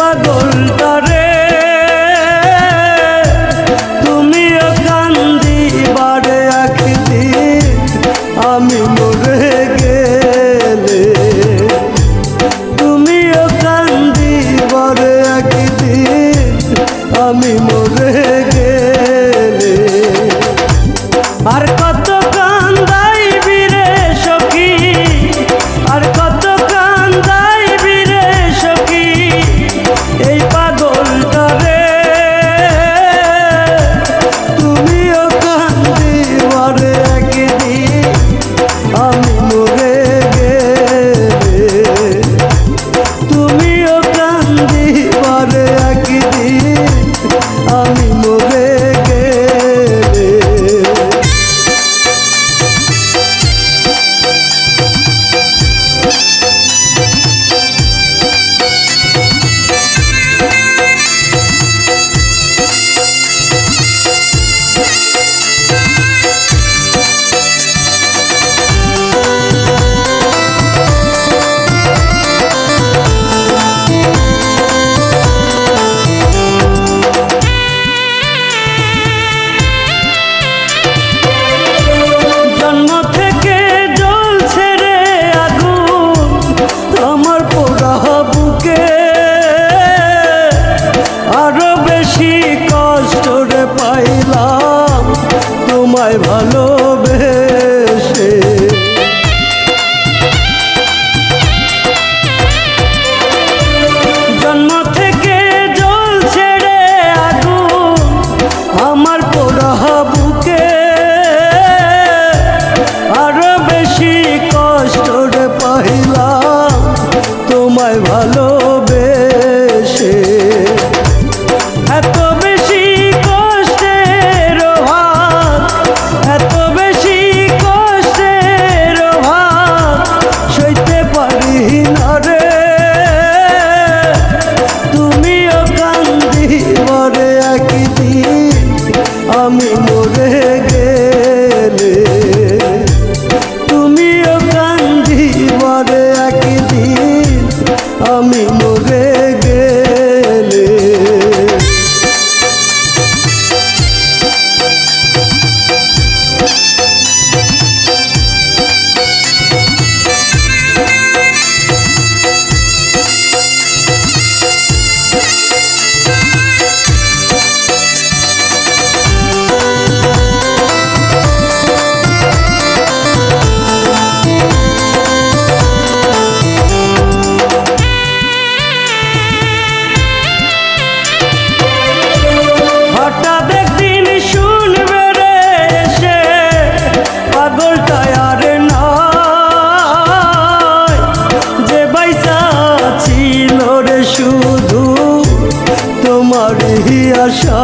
পাগলটারে তুমিও কান্দিবারে একদিন আমি মরে গেলে, তুমিও কান্দিবারে একদিন আমি মরে গেলে। আর কত কান্দাইবি রে সখী, আর কত কান্দাইবি রে সখী এই পাগলটারে তুমিও কান্দিবারে একদিন আমি মরে গেলে, তুমিও কান্দিবারে একদিন আমি মরে গেলে। পাইলাম তোমায় ভালোবেসে, জন্ম থেকে জ্বলছে রে আগুন আমার পোড়া বুকে, আরো বেশি কষ্ট রে পাইলাম তোমায় ভালোবেসে। এত বেশি কষ্টের ভাত, এত বেশি কষ্টের ভাত সইতে পারি না রে, তুমিও কান্দিবারে একদিন আমি মরে গেলে, তুমিও কান্দিবারে একদিন আমি মরে গেলে। শুধু তোমারই আশা